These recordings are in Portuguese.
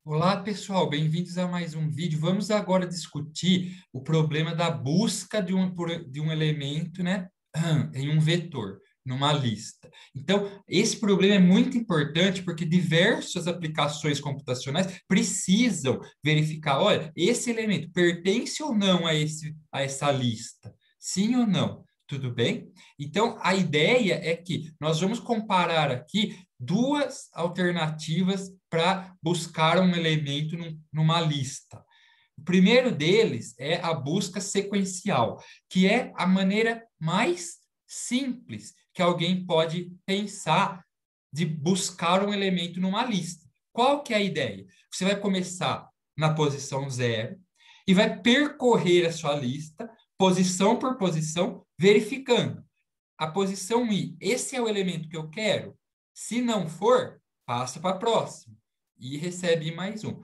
Olá, pessoal, bem-vindos a mais um vídeo. Vamos agora discutir o problema da busca de um elemento, né, em um vetor, numa lista. Então, esse problema é muito importante porque diversas aplicações computacionais precisam verificar, olha, esse elemento pertence ou não a essa lista? Sim ou não? Tudo bem? Então, a ideia é que nós vamos comparar aqui duas alternativas para buscar um elemento numa lista. O primeiro deles é a busca sequencial, que é a maneira mais simples que alguém pode pensar de buscar um elemento numa lista. Qual que é a ideia? Você vai começar na posição zero e vai percorrer a sua lista, posição por posição, verificando a posição I. Esse é o elemento que eu quero? Se não for, passa para a próxima e recebe mais um.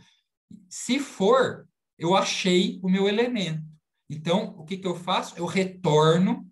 Se for, eu achei o meu elemento. Então, o que que eu faço? Eu retorno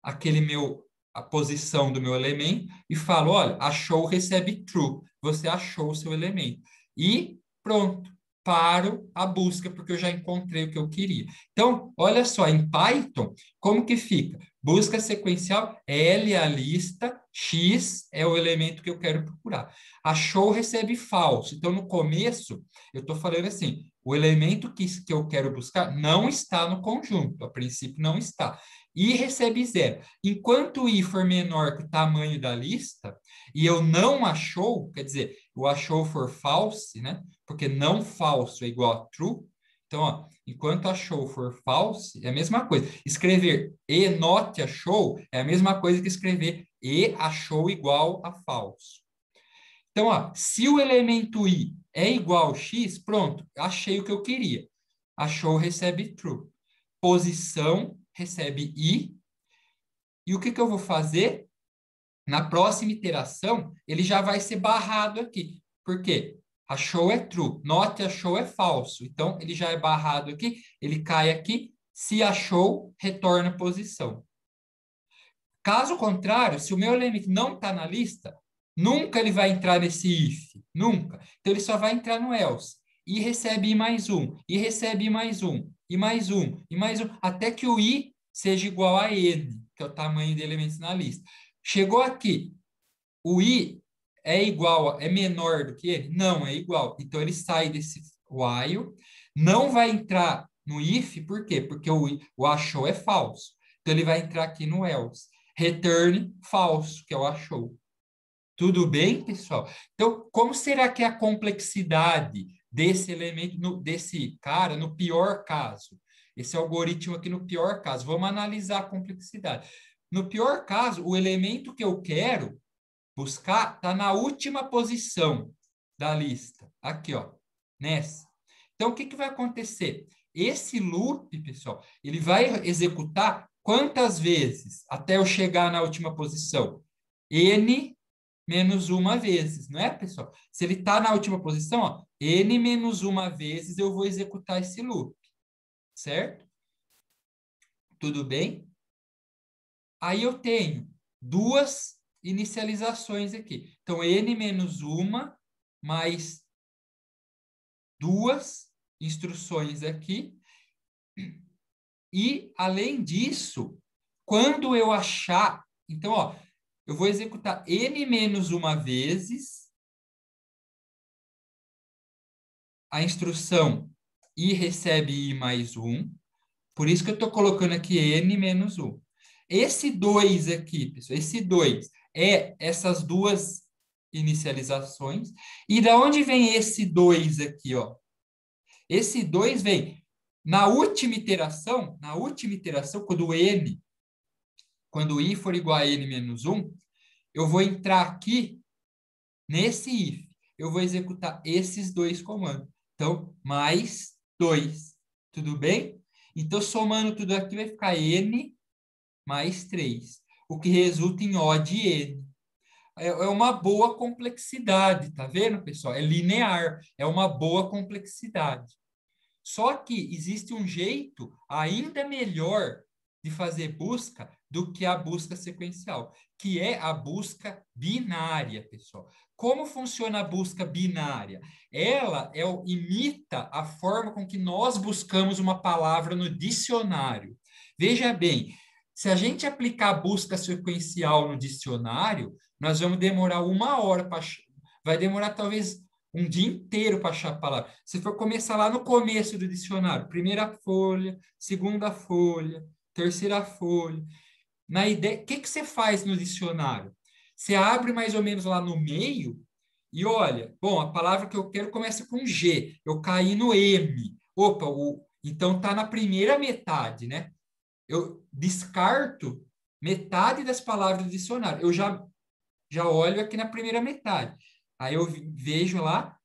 a posição do meu elemento e falo, olha, achou, recebe true. Você achou o seu elemento. E pronto, paro a busca, porque eu já encontrei o que eu queria. Então, olha só, em Python, como que fica? Busca sequencial, L é a lista, X é o elemento que eu quero procurar. Achou, recebe falso. Então, no começo, eu estou falando assim, o elemento que eu quero buscar não está no conjunto, a princípio não está. I recebe zero. Enquanto o I for menor que o tamanho da lista, e eu não achou, quer dizer, o achou for false, né? Porque não falso é igual a true. Então, ó, enquanto achou for false, é a mesma coisa. Escrever e not achou é a mesma coisa que escrever e achou igual a falso. Então, ó, se o elemento i é igual a x, pronto, achei o que eu queria. Achou recebe true. Posição recebe i. E o que que eu vou fazer? Na próxima iteração, ele já vai ser barrado aqui. Por quê? Achou é true, not achou é falso. Então, ele já é barrado aqui, ele cai aqui. Se achou, retorna a posição. Caso contrário, se o meu elemento não está na lista, nunca ele vai entrar nesse if, nunca. Então, ele só vai entrar no else. E recebe i mais um, e recebe i mais um, e mais um, e mais um, até que o i seja igual a n, que é o tamanho de elementos na lista. Chegou aqui, o i é igual, é menor do que ele? Não, é igual. Então, ele sai desse while, não vai entrar no if, por quê? Porque o achou é falso. Então, ele vai entrar aqui no else. Return falso, que é o achou. Tudo bem, pessoal? Então, como será que é a complexidade desse elemento, desse cara, no pior caso? Esse algoritmo aqui no pior caso. Vamos analisar a complexidade. No pior caso, o elemento que eu quero buscar está na última posição da lista. Aqui, ó, nessa. Então, o que que vai acontecer? Esse loop, pessoal, ele vai executar quantas vezes até eu chegar na última posição? N menos uma vezes, não é, pessoal? Se ele está na última posição, ó, N menos uma vezes eu vou executar esse loop, certo? Tudo bem? Aí eu tenho duas inicializações aqui. Então, N menos uma mais duas instruções aqui. E, além disso, quando eu achar... Então, ó, eu vou executar N menos uma vezes a instrução I recebe I mais um. Por isso que eu estou colocando aqui N menos um. Esse 2 aqui, pessoal, esse 2 é essas duas inicializações. E da onde vem esse 2 aqui, ó? Esse 2 vem na última iteração, quando o i for igual a n menos 1, eu vou entrar aqui nesse if. Eu vou executar esses dois comandos. Então, mais 2. Tudo bem? Então, somando tudo aqui, vai ficar n mais 3, o que resulta em O de n. É uma boa complexidade, tá vendo, pessoal? É linear, é uma boa complexidade. Só que existe um jeito ainda melhor de fazer busca do que a busca sequencial, que é a busca binária, pessoal. Como funciona a busca binária? Ela imita a forma com que nós buscamos uma palavra no dicionário. Veja bem, se a gente aplicar a busca sequencial no dicionário, nós vamos demorar 1 hora para... Vai demorar talvez um dia inteiro para achar a palavra. Se for começar lá no começo do dicionário, primeira folha, segunda folha, terceira folha. Na ideia, o que você faz no dicionário? Você abre mais ou menos lá no meio e olha, bom, a palavra que eu quero começa com G, eu caí no M. Opa, então tá na primeira metade, né? Eu descarto metade das palavras do dicionário. Eu já olho aqui na primeira metade. Aí eu vejo lá,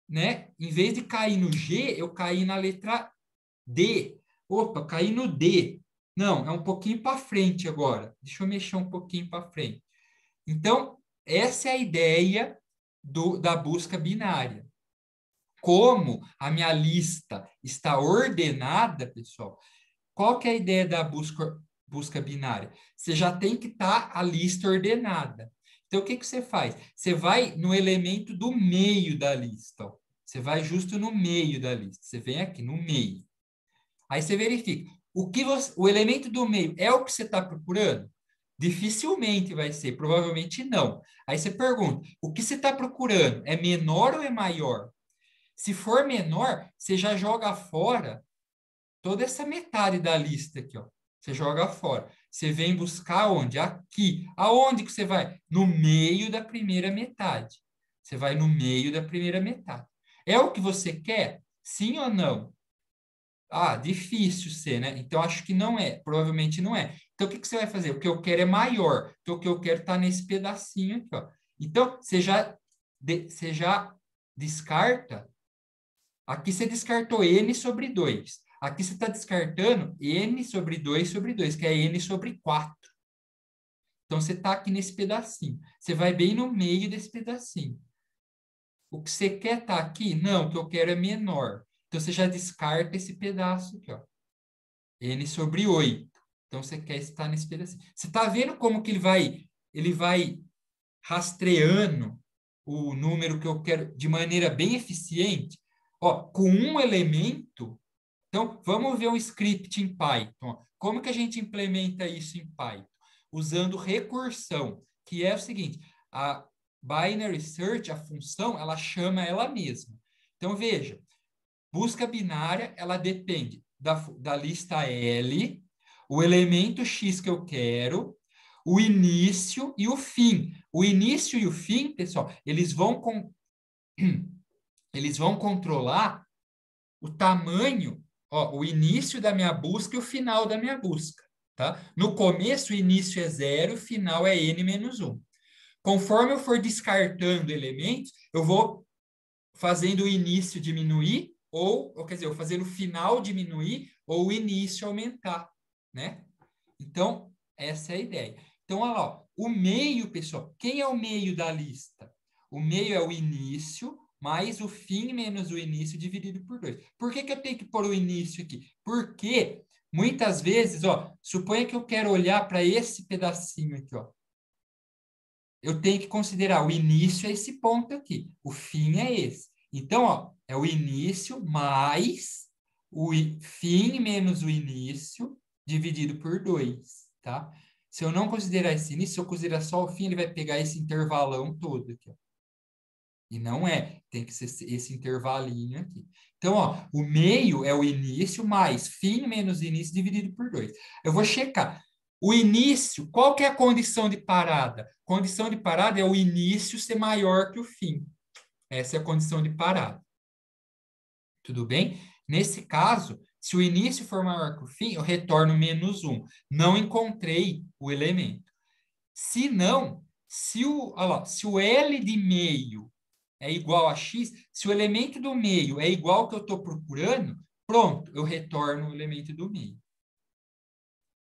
né, em vez de cair no G, eu caí na letra D. Opa, caí no D. Não, é um pouquinho para frente agora. Deixa eu mexer um pouquinho para frente. Então, essa é a ideia da busca binária. Como a minha lista está ordenada, pessoal, qual que é a ideia da busca binária? Você já tem que estar a lista ordenada. Então, o que você faz? Você vai no elemento do meio da lista. Ó. Você vai justo no meio da lista. Você vem aqui, no meio. Aí você verifica. O elemento do meio é o que você está procurando? Dificilmente vai ser, provavelmente não. Aí você pergunta, o que você está procurando? É menor ou é maior? Se for menor, você já joga fora toda essa metade da lista aqui, ó. Você joga fora. Você vem buscar onde? Aqui. Aonde que você vai? No meio da primeira metade. Você vai no meio da primeira metade. É o que você quer? Sim ou não? Ah, difícil ser, né? Então, acho que não é. Provavelmente não é. Então, o que você vai fazer? O que eu quero é maior. Então, o que eu quero está nesse pedacinho aqui, ó. Então, você já descarta. Aqui você descartou n sobre 2. Aqui você está descartando n sobre 2 sobre 2, que é n sobre 4. Então, você está aqui nesse pedacinho. Você vai bem no meio desse pedacinho. O que você quer estar aqui? Não, o que eu quero é menor. Então, você já descarta esse pedaço aqui, ó. N sobre 8. Então, você quer estar nesse pedacinho. Você está vendo como que ele vai rastreando o número que eu quero de maneira bem eficiente? Ó, com um elemento. Então, vamos ver um script em Python. Como que a gente implementa isso em Python? Usando recursão, que é o seguinte, a binary search, a função, ela chama ela mesma. Então, veja, busca binária, ela depende da lista L, o elemento X que eu quero, o início e o fim. O início e o fim, pessoal, eles vão controlar o tamanho, ó, o início da minha busca e o final da minha busca. Tá? No começo, o início é 0, o final é n menos 1. Conforme eu for descartando elementos, eu vou fazendo o início diminuir, ou quer dizer, eu fazendo o final diminuir, ou o início aumentar, né? Então, essa é a ideia. Então, olha lá, o meio, pessoal, quem é o meio da lista? O meio é o início, mais o fim menos o início dividido por 2. Por que eu tenho que pôr o início aqui? Porque muitas vezes, ó, suponha que eu quero olhar para esse pedacinho aqui, ó. Eu tenho que considerar o início é esse ponto aqui, o fim é esse. Então, ó, é o início mais o fim menos o início dividido por 2, tá? Se eu não considerar esse início, se eu considerar só o fim, ele vai pegar esse intervalão todo aqui, ó. E não é, tem que ser esse intervalinho aqui. Então, ó, o meio é o início mais fim menos início dividido por 2. Eu vou checar. O início, qual que é a condição de parada? Condição de parada é o início ser maior que o fim. Essa é a condição de parada. Tudo bem? Nesse caso, se o início for maior que o fim, eu retorno menos 1. Não encontrei o elemento. Se não, olha lá, se o L de meio é igual a x, se o elemento do meio é igual ao que eu estou procurando, pronto, eu retorno o elemento do meio.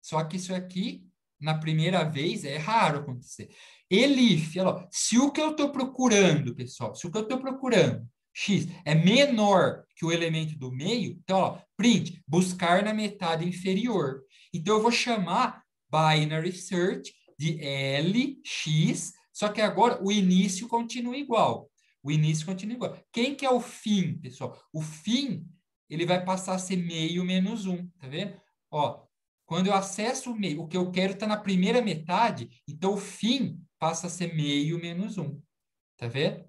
Só que isso aqui, na primeira vez, é raro acontecer. Elif, olha lá, se o que eu estou procurando, pessoal, se o que eu estou procurando, x, é menor que o elemento do meio, então, ó, print, buscar na metade inferior. Então, eu vou chamar binary search de LX, só que agora o início continua igual. O início continua igual. Quem que é o fim, pessoal? O fim, ele vai passar a ser meio menos 1, tá vendo? Ó, quando eu acesso o meio, o que eu quero está na primeira metade, então o fim passa a ser meio menos 1, tá vendo?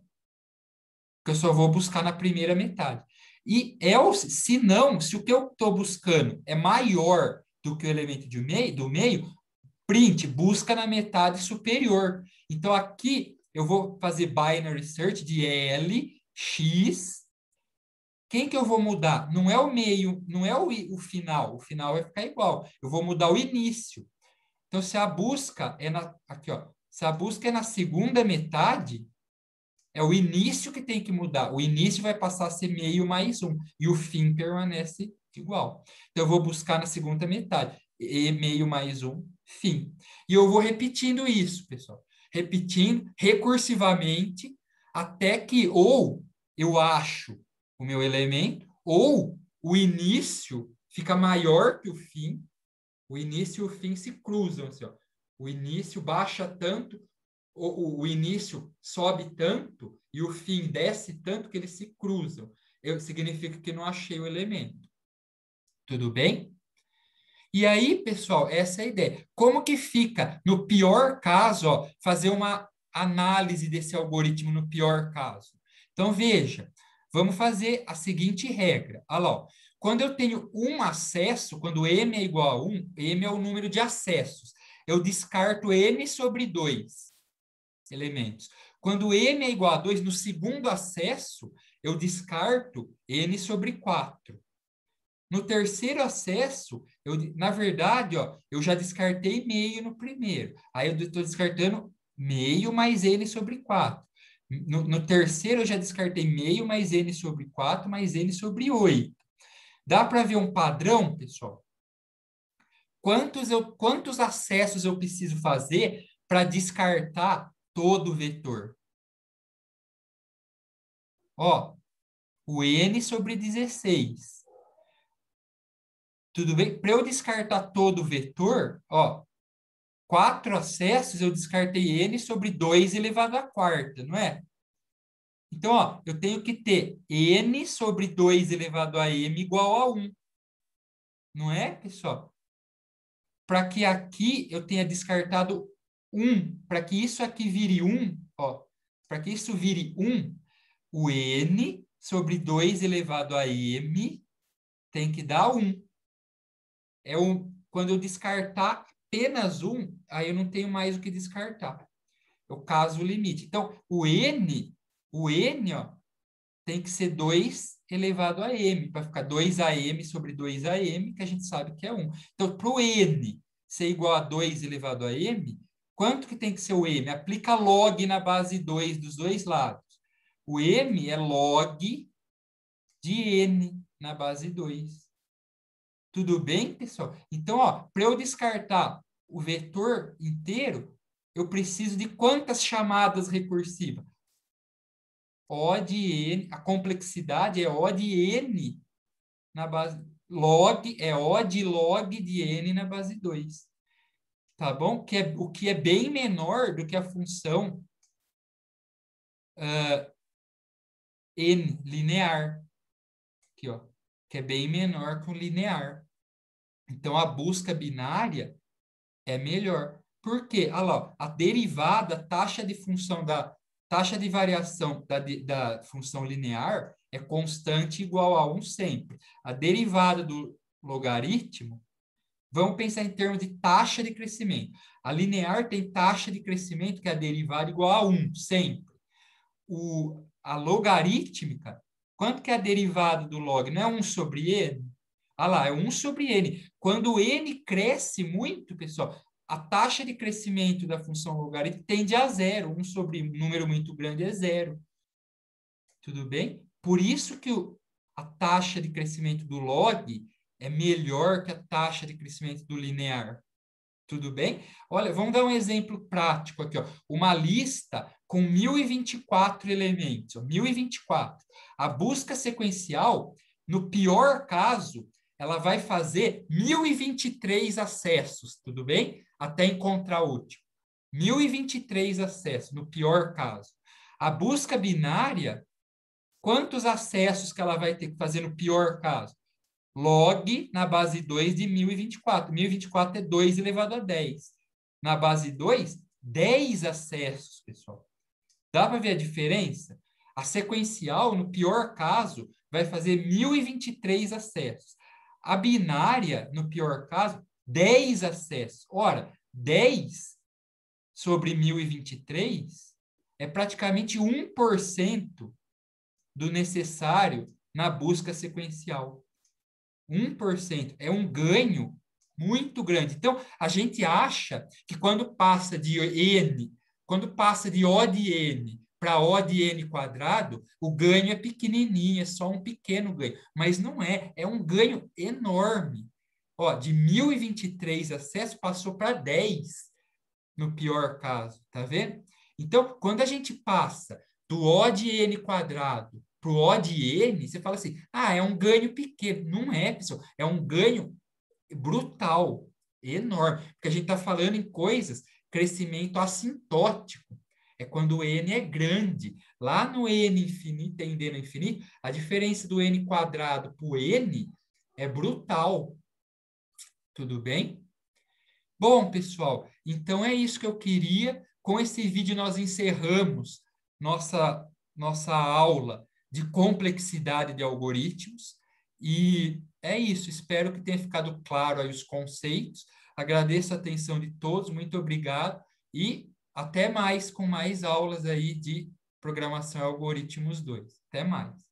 Que eu só vou buscar na primeira metade. E se não, se o que eu estou buscando é maior do que o elemento do meio, print, busca na metade superior. Então, aqui eu vou fazer binary search de L, X. Quem que eu vou mudar? Não é o meio, não é o final vai ficar igual. Eu vou mudar o início. Então, se a busca é aqui, ó, se a busca é na segunda metade, é o início que tem que mudar. O início vai passar a ser meio mais 1. E o fim permanece igual. Então, eu vou buscar na segunda metade. E meio mais 1, fim. E eu vou repetindo isso, pessoal. Repetindo recursivamente até que ou eu acho o meu elemento, ou o início fica maior que o fim. O início e o fim se cruzam. Assim, ó. O início baixa tanto, o início sobe tanto e o fim desce tanto que eles se cruzam. Significa que não achei o elemento. Tudo bem? E aí, pessoal, essa é a ideia. Como que fica, no pior caso, ó, fazer uma análise desse algoritmo no pior caso? Então, veja, vamos fazer a seguinte regra. Olha lá, ó. Quando eu tenho um acesso, quando m é igual a 1, m é o número de acessos. Eu descarto n sobre 2 elementos. Quando m é igual a 2, no segundo acesso, eu descarto n sobre 4. No terceiro acesso, na verdade, ó, eu já descartei meio no primeiro. Aí eu estou descartando meio mais n sobre 4. No terceiro, eu já descartei meio mais n sobre 4 mais n sobre 8. Dá para ver um padrão, pessoal? Quantos acessos eu preciso fazer para descartar todo o vetor? Ó, o n sobre 16. Tudo bem? Para eu descartar todo o vetor, ó, 4 acessos, eu descartei n sobre 2 elevado à quarta, não é? Então, ó, eu tenho que ter n sobre 2 elevado a m igual a 1. Não é, pessoal? Para que aqui eu tenha descartado 1, para que isso aqui vire 1, ó, para que isso vire 1, o n sobre 2 elevado a m tem que dar 1. Quando eu descartar apenas 1, aí eu não tenho mais o que descartar. Eu caso o limite. Então, o n, ó, tem que ser 2 elevado a m, para ficar 2am sobre 2am, que a gente sabe que é 1. Então, para o n ser igual a 2 elevado a m, quanto que tem que ser o m? Aplica log na base 2 dos dois lados. O m é log de n na base 2. Tudo bem, pessoal? Então, ó, para eu descartar o vetor inteiro, eu preciso de quantas chamadas recursivas? O de n, a complexidade é O de n na base, log, é O de log de n na base 2. Tá bom? O que é bem menor do que a função n linear. Aqui, ó. Que é bem menor que o linear. Então, a busca binária é melhor. Por quê? Olha lá, a derivada, taxa de função taxa de variação da função linear é constante igual a 1 sempre. A derivada do logaritmo, vamos pensar em termos de taxa de crescimento. A linear tem taxa de crescimento que é a derivada igual a 1 sempre. A logarítmica, quanto que é a derivada do log? Não é 1 sobre n? Ah lá, é 1 sobre n. Quando o n cresce muito, pessoal, a taxa de crescimento da função logarítmica tende a zero. 1 sobre um número muito grande é zero. Tudo bem? Por isso que a taxa de crescimento do log é melhor que a taxa de crescimento do linear. Tudo bem? Olha, vamos dar um exemplo prático aqui, ó. Uma lista com 1024 elementos, ó, 1024. A busca sequencial, no pior caso, ela vai fazer 1023 acessos, tudo bem? Até encontrar o último. 1023 acessos, no pior caso. A busca binária, quantos acessos que ela vai ter que fazer no pior caso? Log na base 2 de 1024. 1024 é 2 elevado a 10. Na base 2, 10 acessos, pessoal. Dá para ver a diferença? A sequencial, no pior caso, vai fazer 1023 acessos. A binária, no pior caso, 10 acessos. Ora, 10 sobre 1023 é praticamente 1% do necessário na busca sequencial. 1% é um ganho muito grande. Então, a gente acha que quando passa de N, quando passa de O de N para O de N quadrado, o ganho é pequenininho, é só um pequeno ganho. Mas não é, é um ganho enorme. Ó, de 1023 acessos passou para 10 no pior caso, tá vendo? Então, quando a gente passa do O de N quadrado para o O de N, você fala assim, ah, é um ganho pequeno. Não é, pessoal, é um ganho brutal, enorme, porque a gente está falando em coisas, crescimento assintótico, é quando o N é grande. Lá no N infinito, em D no infinito, a diferença do N quadrado para o N é brutal, tudo bem? Bom, pessoal, então é isso que eu queria. Com esse vídeo nós encerramos nossa aula de complexidade de algoritmos. E é isso, espero que tenha ficado claro aí os conceitos. Agradeço a atenção de todos, muito obrigado e até mais com mais aulas aí de programação e algoritmos 2. Até mais.